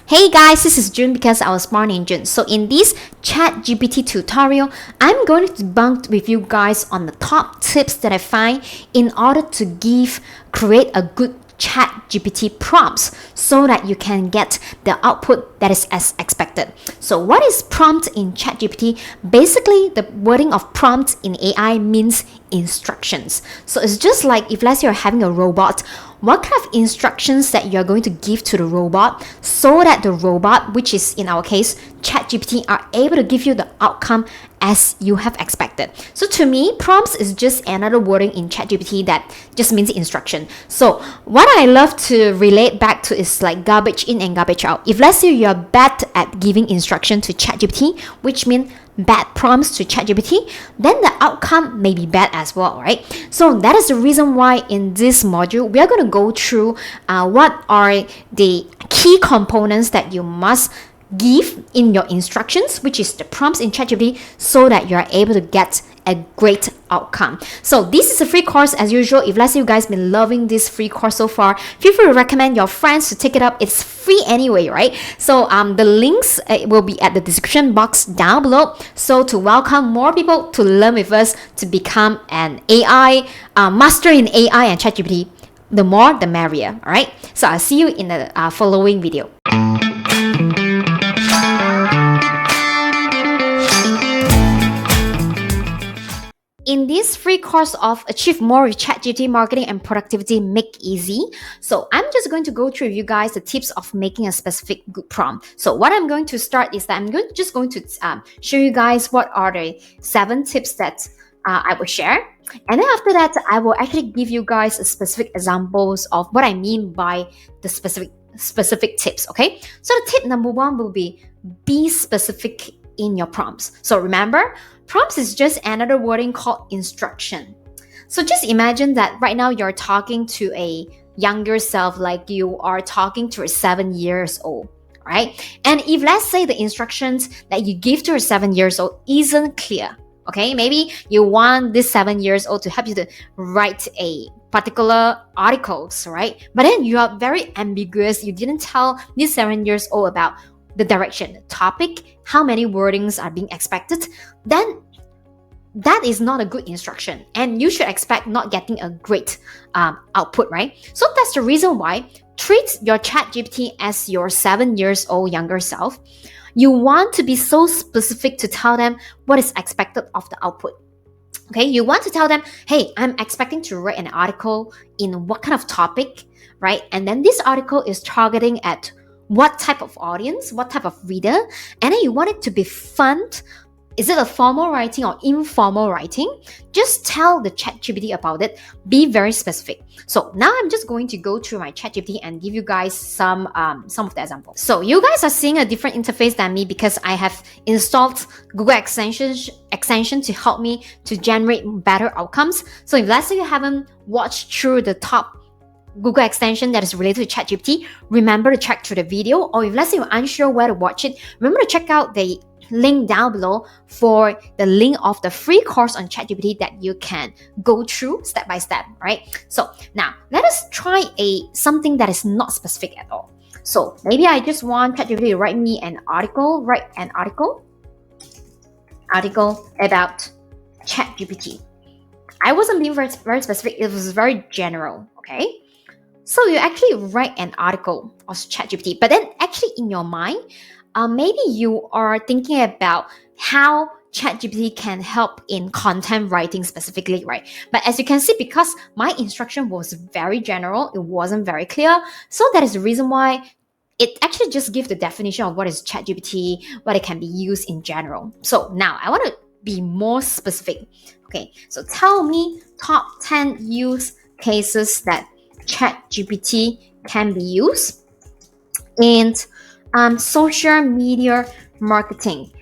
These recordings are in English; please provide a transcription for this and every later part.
Hey guys, this is June because I was born in June. So in this ChatGPT tutorial, I'm going to debunk with you guys on the top tips that I find in order to create a good ChatGPT prompts so that you can get the output that is as expected. So what is prompt in ChatGPT? Basically, the wording of prompt in AI means instructions. So it's just like if let's say you're having a robot, what kind of instructions that you're going to give to the robot so that the robot, which is in our case ChatGPT, are able to give you the outcome as you have expected. So to me, prompts is just another wording in ChatGPT that just means instruction. So what I love to relate back to is like garbage in and garbage out. If let's say you're bad at giving instruction to ChatGPT, which means bad prompts to ChatGPT, then the outcome may be bad as well, right? So that is the reason why in this module, we are going to go through what are the key components that you must give in your instructions, which is the prompts in ChatGPT, so that you are able to get a great outcome. So this is a free course as usual. If let's say you guys been loving this free course so far, feel free to recommend your friends to take it up. It's free anyway, right? So the links will be at the description box down below. So to welcome more people to learn with us to become an AI master in AI and ChatGPT, the more the merrier. All right. So I'll see you in the following video. In this free course of Achieve More with ChatGPT Marketing and Productivity Make Easy, so I'm just going to go through with you guys the tips of making a specific good prompt. So what I'm going to start is that I'm just going to show you guys what are the 7 tips that I will share. And then after that, I will actually give you guys specific examples of what I mean by the specific tips, okay? So the tip number 1 will be specific in your prompts. So remember, prompts is just another wording called instruction. So just imagine that right now you're talking to a younger self, like you are talking to a 7 years old, right? And if let's say the instructions that you give to a 7 years old isn't clear, okay? Maybe you want this 7 years old to help you to write a particular articles, right? But then you are very ambiguous. You didn't tell this 7 years old about the direction, the topic, how many wordings are being expected, then that is not a good instruction. And you should expect not getting a great output, right? So that's the reason why treat your ChatGPT as your 7 years old younger self. You want to be so specific to tell them what is expected of the output. Okay, you want to tell them, hey, I'm expecting to write an article in what kind of topic, right? And then this article is targeting at what type of audience, what type of reader, and then you want it to be fun. Is it a formal writing or informal writing? Just tell the ChatGPT about it. Be very specific. So now I'm just going to go through my ChatGPT and give you guys some of the examples. So you guys are seeing a different interface than me because I have installed Google extension to help me to generate better outcomes. So if let's say you haven't watched through the top Google extension that is related to ChatGPT, remember to check through the video. Or if let's say you're unsure where to watch it, remember to check out the link down below for the link of the free course on ChatGPT that you can go through step by step, right? So now let us try something that is not specific at all. So maybe I just want ChatGPT to write me an article, about ChatGPT. I wasn't being very specific, it was very general, okay? So you actually write an article of ChatGPT, but then actually in your mind, maybe you are thinking about how ChatGPT can help in content writing specifically, right? But as you can see, because my instruction was very general, it wasn't very clear. So that is the reason why it actually just gives the definition of what is ChatGPT, what it can be used in general. So now I want to be more specific. Okay, so tell me top 10 use cases that ChatGPT can be used in social media marketing,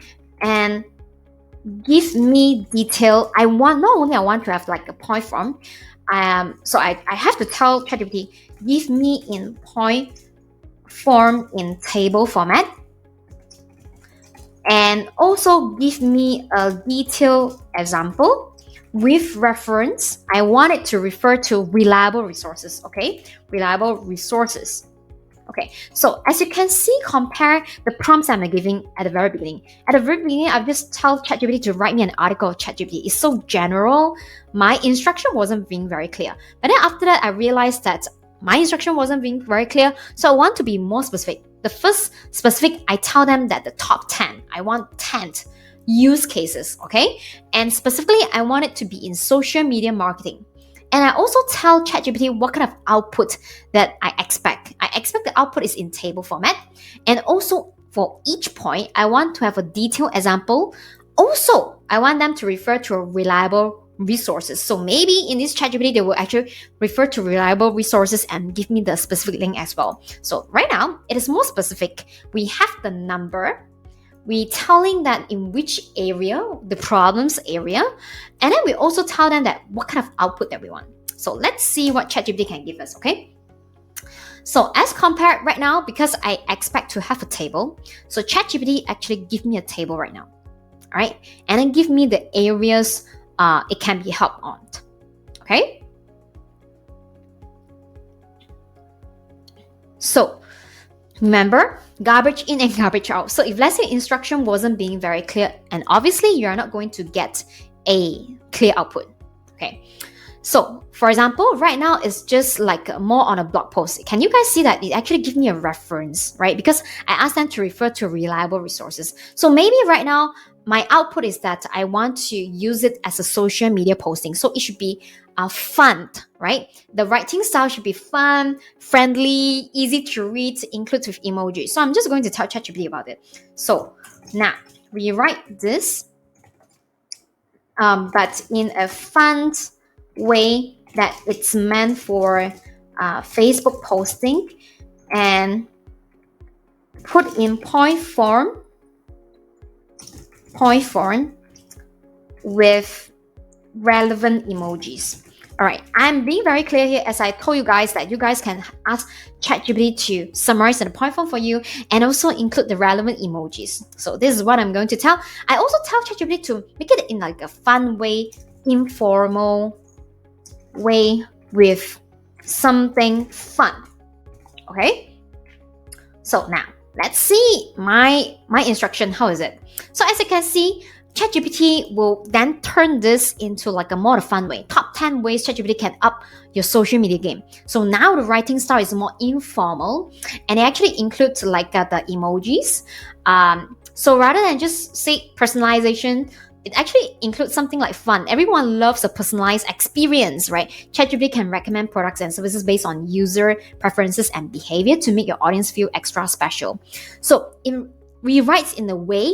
and give me detail. I want to have like a point form. So I have to tell ChatGPT, give me in point form in table format, and also give me a detailed example with reference. I want it to refer to reliable resources, okay? Reliable resources. Okay, so as you can see, compare the prompts I'm giving at the very beginning. At the very beginning, I've just tell ChatGPT to write me an article of ChatGPT. It's so general. My instruction wasn't being very clear. But then after that, I realized that my instruction wasn't being very clear. So I want to be more specific. The first specific, I tell them that the top 10, I want 10 use cases, okay? And specifically, I want it to be in social media marketing. And I also tell ChatGPT what kind of output that I expect. I expect the output is in table format. And also for each point, I want to have a detailed example. Also, I want them to refer to reliable resources. So maybe in this ChatGPT, they will actually refer to reliable resources and give me the specific link as well. So right now, it is more specific. We have the number, we telling that in which area, the problems area, and then we also tell them that what kind of output that we want. So let's see what ChatGPT can give us, okay? So as compared right now, because I expect to have a table, so ChatGPT actually give me a table right now, all right? And then give me the areas it can be helped on, okay? So remember, garbage in and garbage out. So if let's say instruction wasn't being very clear, and obviously you're not going to get a clear output, okay? So for example, right now it's just like more on a blog post. Can you guys see that it actually gives me a reference, right? Because I asked them to refer to reliable resources. So maybe right now my output is that I want to use it as a social media posting. So it should be fun, right? The writing style should be fun, friendly, easy to read, includes with emojis. So I'm just going to tell ChatGPT about it. So now rewrite this, but in a fun way that it's meant for Facebook posting, and put in point form with relevant emojis. All right, I'm being very clear here as I told you guys that you guys can ask ChatGPT to summarize in a point form for you and also include the relevant emojis. So this is what I'm going to tell. I also tell ChatGPT to make it in like a fun way, informal way with something fun. Okay? So now let's see my instruction. How is it? So as you can see, ChatGPT will then turn this into like a more fun way. Top 10 ways ChatGPT can up your social media game. So now the writing style is more informal, and it actually includes like the emojis. So rather than just say personalization, it actually includes something like fun. Everyone loves a personalized experience, right? ChatGPT can recommend products and services based on user preferences and behavior to make your audience feel extra special. So it rewrites in a way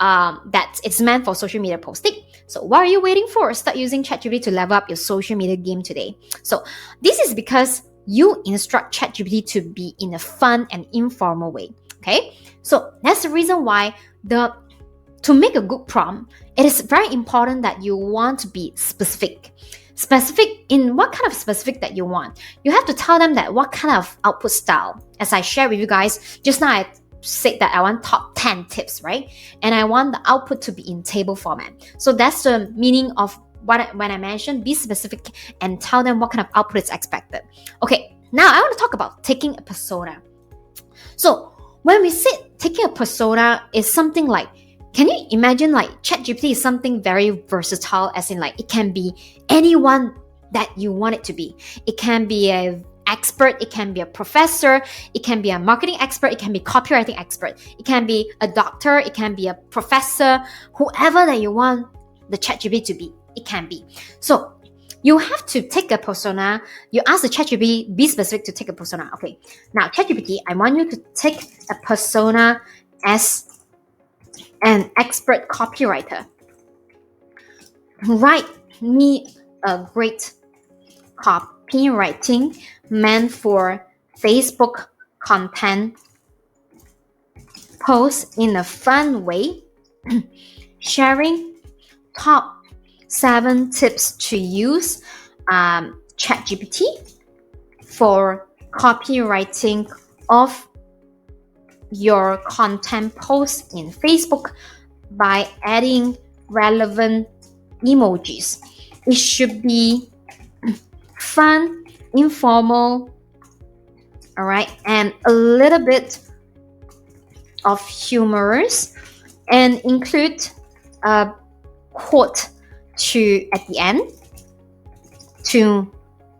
that it's meant for social media posting. So what are you waiting for? Start using ChatGPT to level up your social media game today. So this is because you instruct ChatGPT to be in a fun and informal way. Okay, so that's the reason why to make a good prompt, it is very important that you want to be specific. Specific in what kind of specific that you want. You have to tell them that what kind of output style. As I shared with you guys just now, I said that I want top 10 tips, right? And I want the output to be in table format. So that's the meaning of when I mentioned be specific and tell them what kind of output is expected. Okay, now I want to talk about taking a persona. So when we say taking a persona is something like, can you imagine like ChatGPT is something very versatile, as in like it can be anyone that you want it to be. It can be an expert, it can be a professor, it can be a marketing expert, it can be copywriting expert, it can be a doctor, it can be a professor, whoever that you want the ChatGPT to be, it can be. So you have to take a persona. You ask the ChatGPT, be specific to take a persona. Okay, now ChatGPT, I want you to take a persona as an expert copywriter. Write me a great copywriting meant for Facebook content posts in a fun way, sharing top 7 tips to use ChatGPT for copywriting of your content posts in Facebook by adding relevant emojis. It should be fun, informal, all right, and a little bit of humorous, and include a quote to at the end to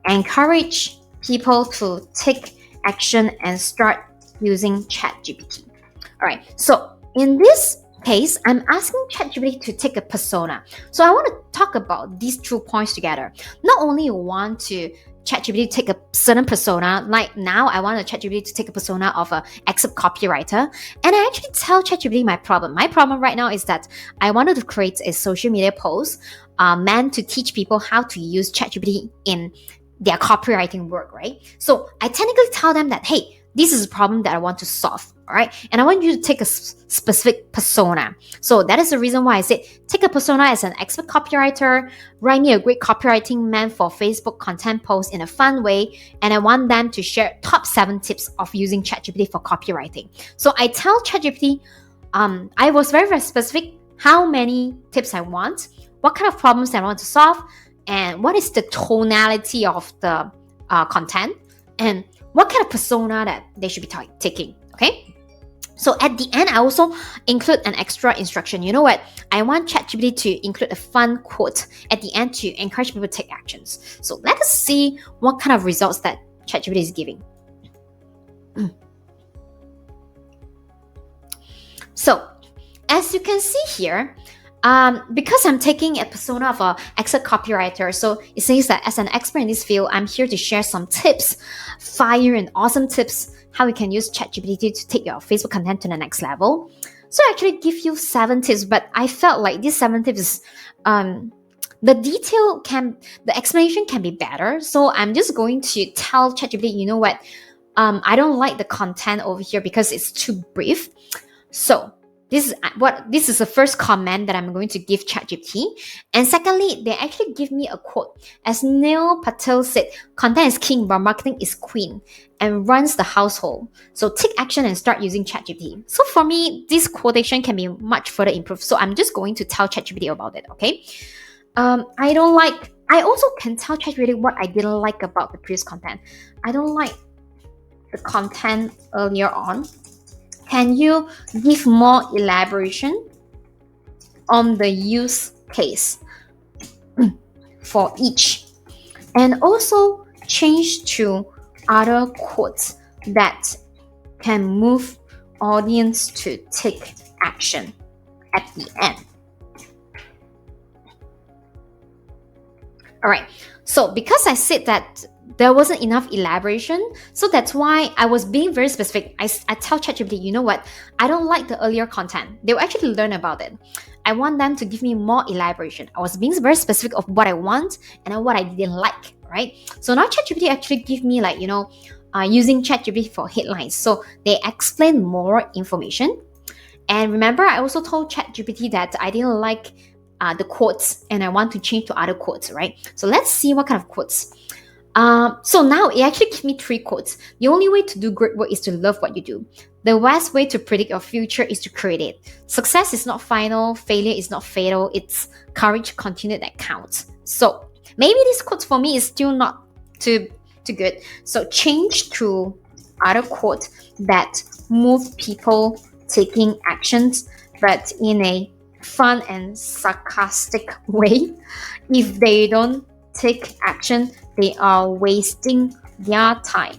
encourage people to take action and start using ChatGPT. All right, so in this case, I'm asking ChatGPT to take a persona. So I want to talk about these 2 points together. Not only you want to ChatGPT take a certain persona, like now I want ChatGPT to take a persona of a expert copywriter, and I actually tell ChatGPT my problem. My problem right now is that I wanted to create a social media post meant to teach people how to use ChatGPT in their copywriting work, right? So I technically tell them that, hey, this is a problem that I want to solve, all right? And I want you to take a specific persona. So that is the reason why I said, take a persona as an expert copywriter, write me a great copywriting meant for Facebook content posts in a fun way, and I want them to share top 7 tips of using ChatGPT for copywriting. So I tell ChatGPT, I was very, very specific how many tips I want, what kind of problems I want to solve, and what is the tonality of the content, and what kind of persona that they should be taking, okay? So at the end, I also include an extra instruction. You know what? I want ChatGPT to include a fun quote at the end to encourage people to take actions. So let us see what kind of results that ChatGPT is giving. So as you can see here, because I'm taking a persona of an expert copywriter, so it says that as an expert in this field, I'm here to share some tips, fire and awesome tips, how you can use ChatGPT to take your Facebook content to the next level. So I actually give you 7 tips, but I felt like these 7 tips, the explanation can be better. So I'm just going to tell ChatGPT, you know what, I don't like the content over here because it's too brief. So this is the first comment that I'm going to give ChatGPT. And secondly, they actually give me a quote. As Neil Patel said, content is king, but marketing is queen and runs the household. So take action and start using ChatGPT. So for me, this quotation can be much further improved. So I'm just going to tell ChatGPT about it, okay? I also can tell ChatGPT what I didn't like about the previous content. I don't like the content earlier on. Can you give more elaboration on the use case for each? And also change to other quotes that can move audience to take action at the end. All right, so because I said that there wasn't enough elaboration, so that's why I was being very specific. I tell ChatGPT, you know what, I don't like the earlier content. They will actually learn about it. I want them to give me more elaboration. I was being very specific of what I want and what I didn't like, right? So now ChatGPT actually give me using ChatGPT for headlines. So they explain more information. And remember, I also told ChatGPT that I didn't like the quotes and I want to change to other quotes, right? So let's see what kind of quotes. So now it actually gives me 3 quotes. The only way to do great work is to love what you do. The best way to predict your future is to create it. Success is not final, failure is not fatal. It's courage to continue that counts. So maybe this quote for me is still not too good. So change to other quotes that move people taking actions, but in a fun and sarcastic way. If they don't take action, they are wasting their time.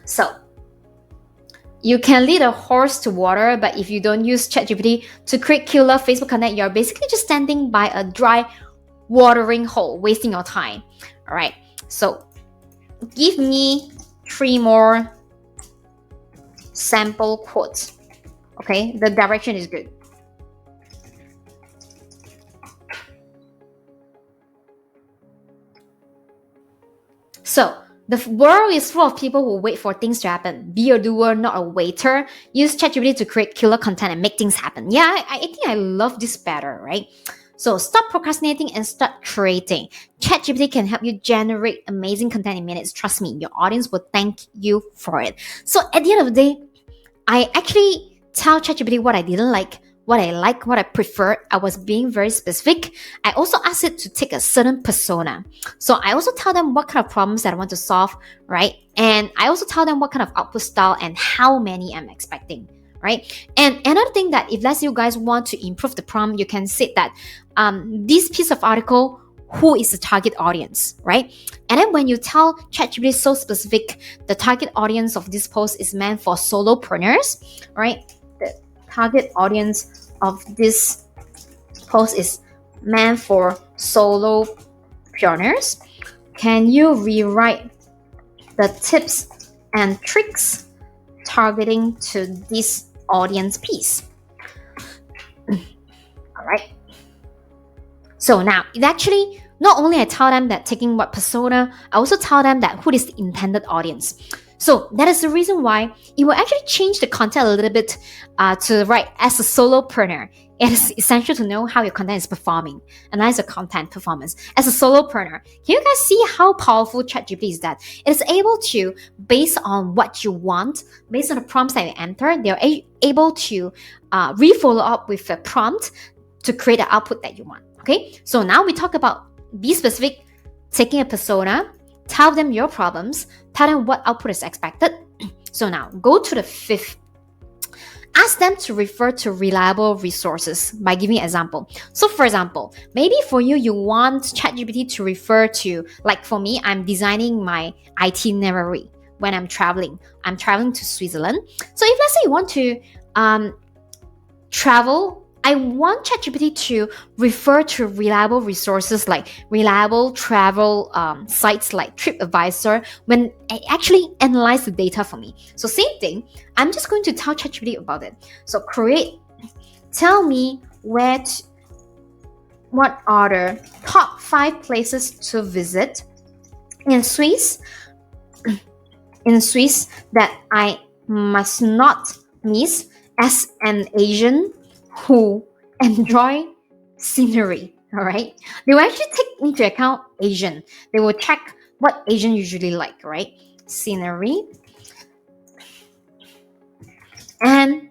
So you can lead a horse to water, but if you don't use ChatGPT to create killer Facebook content, you're basically just standing by a dry watering hole, wasting your time. All right, so give me 3 more sample quotes. Okay, the direction is good. So the world is full of people who wait for things to happen. Be a doer, not a waiter. Use ChatGPT to create killer content and make things happen. Yeah, I think I love this better, right? So stop procrastinating and start creating. ChatGPT can help you generate amazing content in minutes. Trust me, your audience will thank you for it. So at the end of the day, I actually tell ChatGPT what I didn't like, what I like, what I prefer. I was being very specific. I also asked it to take a certain persona. So I also tell them what kind of problems that I want to solve, right? And I also tell them what kind of output style and how many I'm expecting, right? And another thing that if let's say you guys want to improve the prompt, you can say that this piece of article, who is the target audience, right? And then when you tell ChatGPT so specific, the target audience of this post is meant for solopreneurs, right? The target audience of this post is meant for solopreneurs. Can you rewrite the tips and tricks targeting to this audience piece? All right. So now it actually, not only I tell them that taking what persona, I also tell them that who is the intended audience. So that is the reason why it will actually change the content a little bit to write as a solopreneur. It is essential to know how your content is performing. Analyze your content performance. As a solopreneur, can you guys see how powerful ChatGPT is that? It is able to, based on what you want, based on the prompts that you enter, they're able to re-follow up with a prompt to create the output that you want. Okay, so now we talk about be specific, taking a persona, tell them your problems, tell them what output is expected. So now go to the fifth. Ask them to refer to reliable resources by giving an example. So for example, maybe for you, you want ChatGPT to refer to, like for me, I'm designing my itinerary when I'm traveling. I'm traveling to Switzerland. So if let's say you want to travel, I want ChatGPT to refer to reliable resources like reliable travel sites like TripAdvisor when I actually analyze the data for me. So same thing, I'm just going to tell ChatGPT about it. So tell me what are the top 5 places to visit in Swiss that I must not miss as an Asian who enjoy scenery. All right, they will actually take into account Asian. They will check what Asian usually like, right? Scenery, and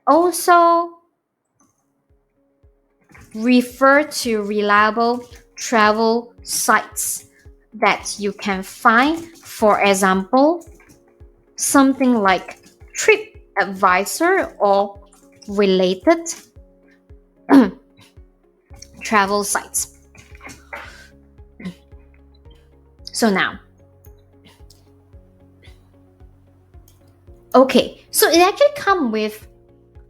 also refer to reliable travel sites that you can find. For example, something like TripAdvisor or related travel sites. So now, okay, so it actually comes with,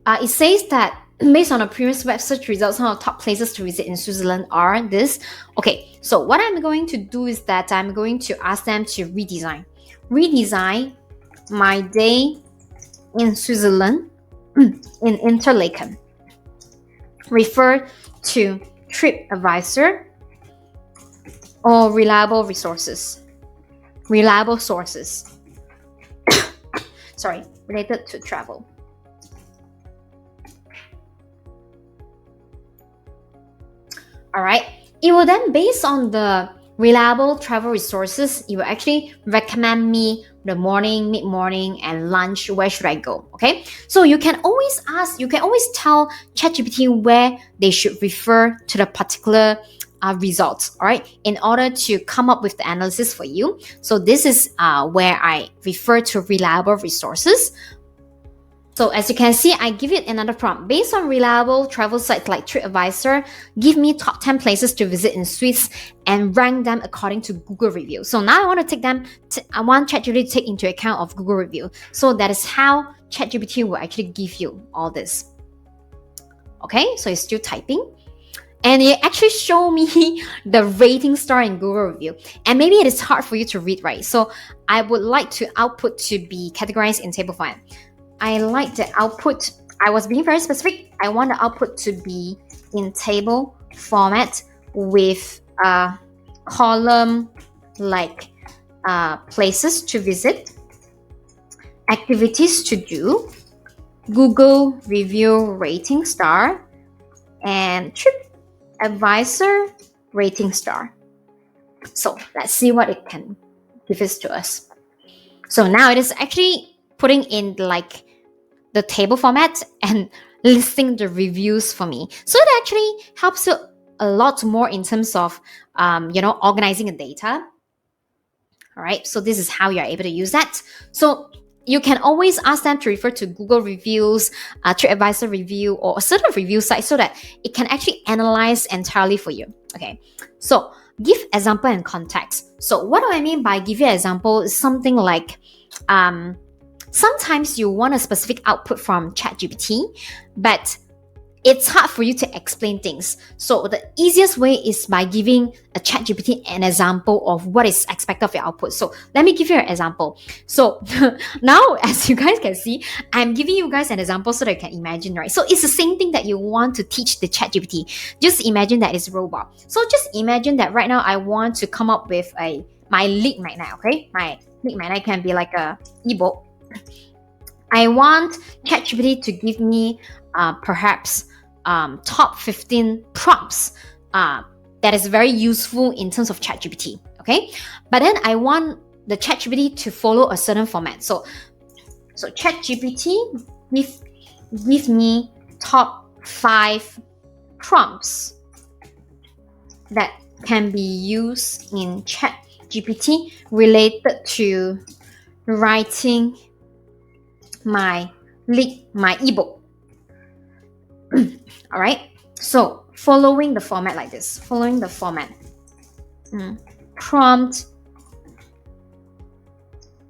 it says that based on the previous web search results, some of the top places to visit in Switzerland are this. Okay, so what I'm going to do is that I'm going to ask them to redesign my day in Switzerland in Interlaken. Refer to TripAdvisor or reliable sources. Sorry, related to travel. All right. It will then, based on the reliable travel resources, it will actually recommend me the morning, mid-morning, and lunch, where should I go? Okay, so you can always tell ChatGPT where they should refer to the particular results, all right, in order to come up with the analysis for you. So this is where I refer to reliable resources. So as you can see, I give it another prompt. Based on reliable travel sites like TripAdvisor, give me top 10 places to visit in Swiss and rank them according to Google review. So now I want I want ChatGPT to take into account of Google review. So that is how ChatGPT will actually give you all this. Okay, so it's still typing. And it actually show me the rating star in Google review. And maybe it is hard for you to read, right? So I would like to output to be categorized in table format. I like the output. I was being very specific. I want the output to be in table format with a column like places to visit, activities to do, Google review rating star, and TripAdvisor rating star. So let's see what it can give us to us. So now it is actually putting in like the table format, and listing the reviews for me. So it actually helps you a lot more in terms of organizing the data. All right, so this is how you're able to use that. So you can always ask them to refer to Google reviews, TripAdvisor review, or a certain review site so that it can actually analyze entirely for you. Okay, so give example and context. So what do I mean by give you an example? Is something like sometimes you want a specific output from ChatGPT, but it's hard for you to explain things. So the easiest way is by giving a ChatGPT an example of what is expected of your output. So let me give you an example. So now, as you guys can see, I'm giving you guys an example so that you can imagine, right? So it's the same thing that you want to teach the ChatGPT. Just imagine that it's a robot. So just imagine that right now I want to come up with my lead magnet, okay? My lead magnet can be like a ebook. I want ChatGPT to give me perhaps top 15 prompts that is very useful in terms of ChatGPT, okay? But then I want the ChatGPT to follow a certain format. So ChatGPT give me top 5 prompts that can be used in ChatGPT related to writing my ebook. All right, so following the format like this, prompt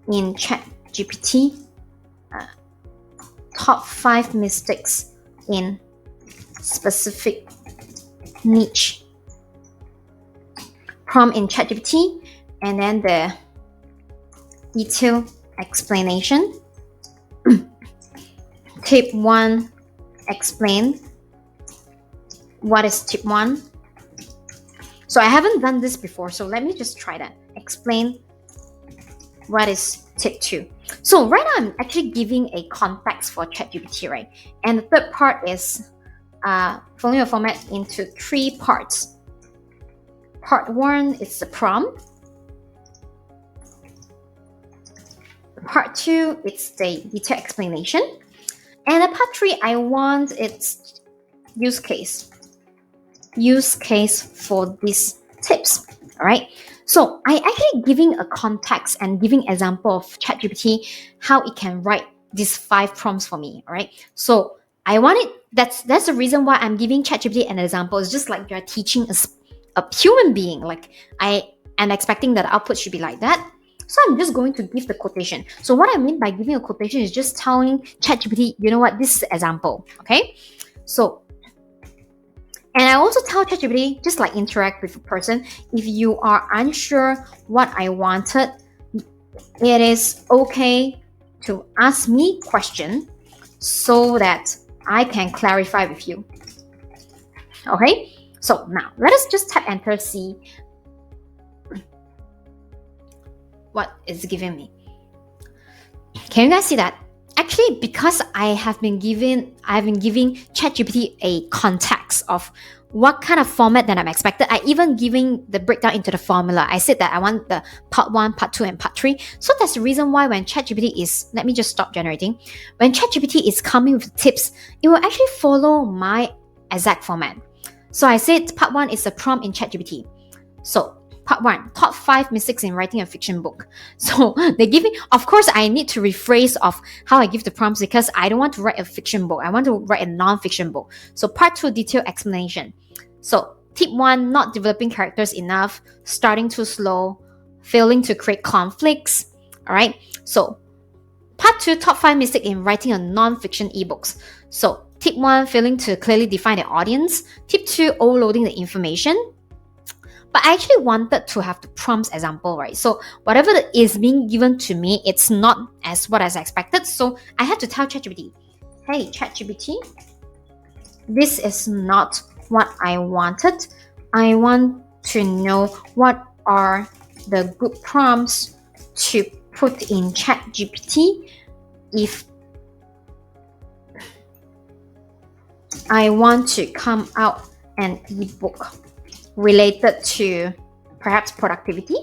in ChatGPT, top 5 mistakes in specific niche. Prompt in ChatGPT, and then the detailed explanation. Tip 1, explain what is tip 1. So I haven't done this before, so let me just try that. Explain what is tip 2. So right now I'm actually giving a context for ChatGPT, right? And the third part is following a format into 3 parts. Part 1 is the prompt. Part 2, it's the detailed explanation. And at part 3, I want its use case for these tips. All right. So I actually giving a context and giving example of ChatGPT how it can write these 5 prompts for me. All right. So I want it. That's the reason why I'm giving ChatGPT an example. It's just like you're teaching a human being. Like I am expecting that the output should be like that. So I'm just going to give the quotation. So what I mean by giving a quotation is just telling ChatGPT, you know what, this is an example, okay? So, and I also tell ChatGPT, just like interact with a person, if you are unsure what I wanted, it is okay to ask me question so that I can clarify with you. Okay? So now, let us just tap enter, see what it's giving me. Can you guys see that? Actually, because I have been giving ChatGPT a context of what kind of format that I'm expected. I even giving the breakdown into the formula. I said that I want the part 1, part 2, and part 3. So that's the reason why when ChatGPT is, let me just stop generating. When ChatGPT is coming with tips, it will actually follow my exact format. So I said part 1 is a prompt in ChatGPT. So part 1, top 5 mistakes in writing a fiction book. So they give me, of course, I need to rephrase of how I give the prompts because I don't want to write a fiction book. I want to write a non-fiction book. So part 2, detailed explanation. So tip 1, not developing characters enough, starting too slow, failing to create conflicts. All right. So part 2, top 5 mistakes in writing a non-fiction ebooks. So tip 1, failing to clearly define the audience. Tip 2, overloading the information. But I actually wanted to have the prompts example, right? So whatever is being given to me, it's not as what I expected. So I had to tell ChatGPT, hey, ChatGPT, this is not what I wanted. I want to know what are the good prompts to put in ChatGPT if I want to come out an ebook related to perhaps productivity.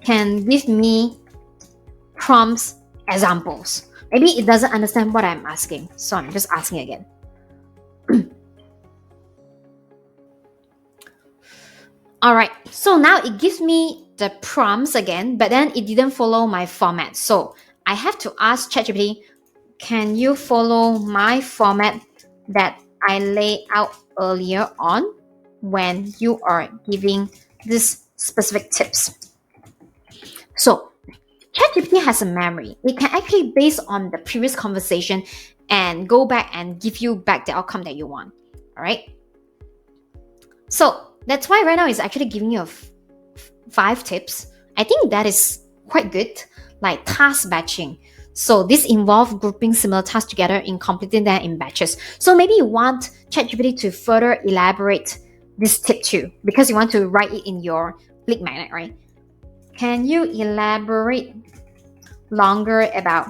Can give me prompts examples. Maybe it doesn't understand what I'm asking, so I'm just asking again. All right, so now it gives me the prompts again, but then it didn't follow my format. So I have to ask ChatGPT, can you follow my format that I laid out earlier on when you are giving these specific tips? So ChatGPT has a memory. It can actually base on the previous conversation and go back and give you back the outcome that you want. All right. So that's why right now it's actually giving you 5 tips. I think that is quite good, like task batching. So this involves grouping similar tasks together and completing them in batches. So maybe you want ChatGPT to further elaborate this tip too, because you want to write it in your lead magnet, right? Can you elaborate longer about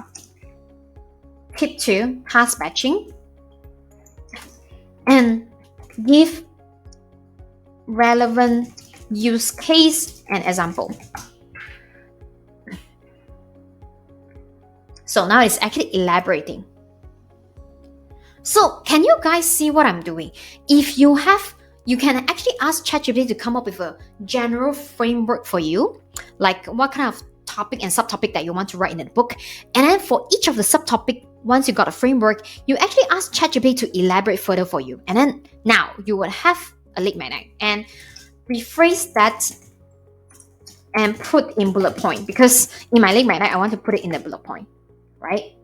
tip 2, task batching, and give relevant use case and example? So now it's actually elaborating. So can you guys see what I'm doing? If you can actually ask ChatGPT to come up with a general framework for you, like what kind of topic and subtopic that you want to write in the book. And then for each of the subtopic, once you got a framework, you actually ask ChatGPT to elaborate further for you. And then now you will have a lead magnet and rephrase that and put in bullet point, because in my lead magnet, I want to put it in the bullet point, right?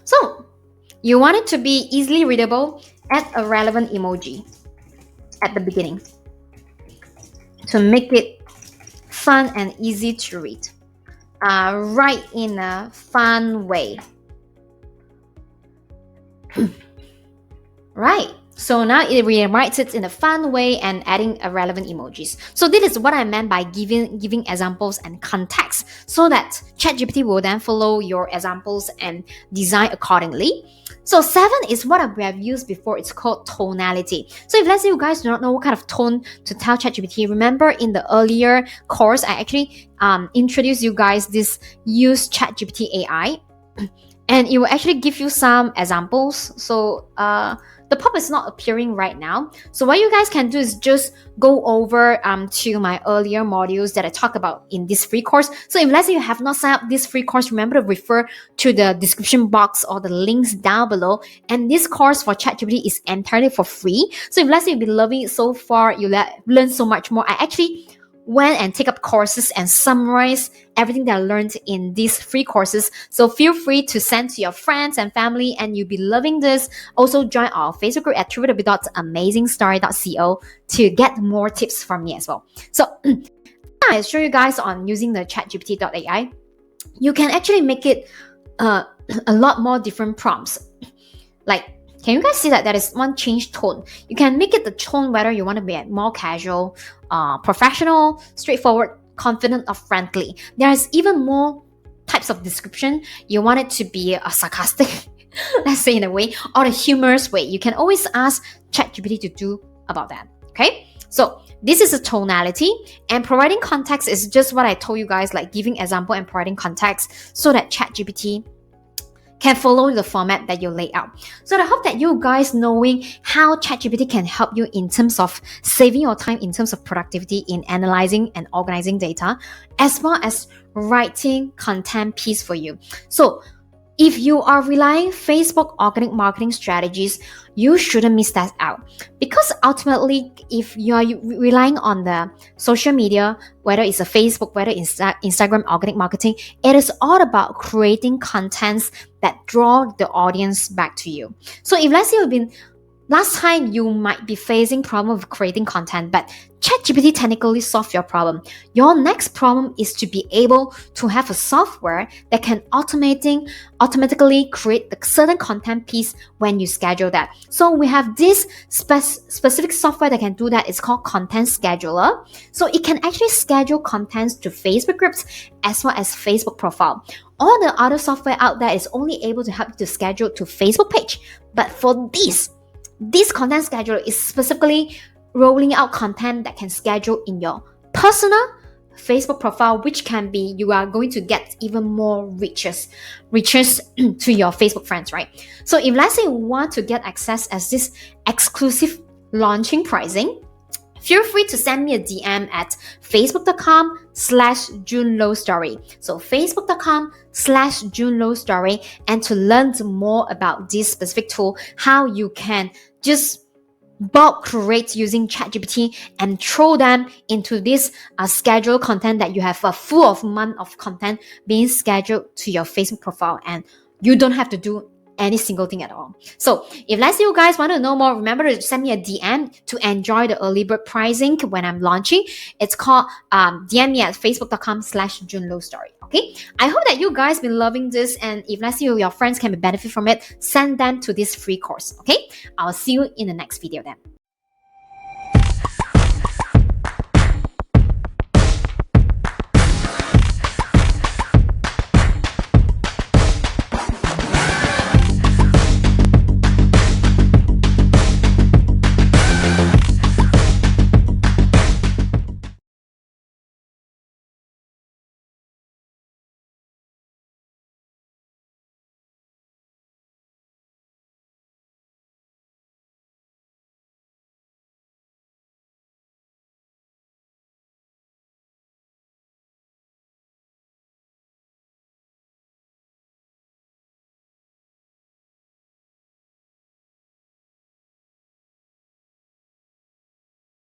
So you want it to be easily readable, add a relevant emoji at the beginning to make it fun and easy to read. Write in a fun way. Right. So now it rewrites it in a fun way and adding a relevant emojis. So this is what I meant by giving examples and context, so that ChatGPT will then follow your examples and design accordingly. So 7 is what we have used before. It's called tonality. So if let's say you guys do not know what kind of tone to tell ChatGPT, remember in the earlier course, I actually introduced you guys this use ChatGPT AI, and it will actually give you some examples. So the pop is not appearing right now. So what you guys can do is just go over to my earlier modules that I talk about in this free course. So if let's say you have not signed up this free course, remember to refer to the description box or the links down below. And this course for ChatGPT is entirely for free. So if let's say you've been loving it so far, you learn so much more. I actually went and take up courses and summarize everything that I learned in these free courses. So feel free to send to your friends and family, and you'll be loving this. Also join our Facebook group at www.amazingstory.co to get more tips from me as well. So I show you guys on using the chatgpt.ai. You can actually make it a lot more different prompts. Like, can you guys see that there is one change tone? You can make it the tone whether you want to be more casual, professional, straightforward, confident, or friendly. There's even more types of description. You want it to be a sarcastic, let's say in a way, or a humorous way. You can always ask ChatGPT to do about that. Okay, so this is a tonality, and providing context is just what I told you guys, like giving example and providing context so that ChatGPT can follow the format that you lay out. So I hope that you guys knowing how ChatGPT can help you in terms of saving your time in terms of productivity in analyzing and organizing data, as well as writing content piece for you. So if you are relying Facebook organic marketing strategies, you shouldn't miss that out, because ultimately, if you are relying on the social media, whether it's a Facebook, whether it's Instagram organic marketing, it is all about creating contents that draw the audience back to you. So if let's say last time you might be facing problem with creating content, but ChatGPT technically solved your problem. Your next problem is to be able to have a software that can automatically create a certain content piece when you schedule that. So we have this specific software that can do that. It's called Content Scheduler. So it can actually schedule contents to Facebook groups as well as Facebook profile. All the other software out there is only able to help you to schedule to Facebook page. But for this content scheduler is specifically rolling out content that can schedule in your personal, Facebook profile, which can be you are going to get even more reaches to your Facebook friends, right? So if let's say you want to get access as this exclusive launching pricing, feel free to send me a DM at facebook.com/JuneLowStory. So facebook.com/JuneLowStory, and to learn more about this specific tool, how you can just bulk create using ChatGPT and throw them into this scheduled content that you have a full of month of content being scheduled to your Facebook profile, and you don't have to do any single thing at all. So if let's say you guys want to know more, remember to send me a DM to enjoy the early bird pricing when I'm launching. It's called DM me at facebook.com/JuneLowStory. Okay, I hope that you guys been loving this, and if let's say your friends can benefit from it, send them to this free course. Okay, I'll see you in the next video then.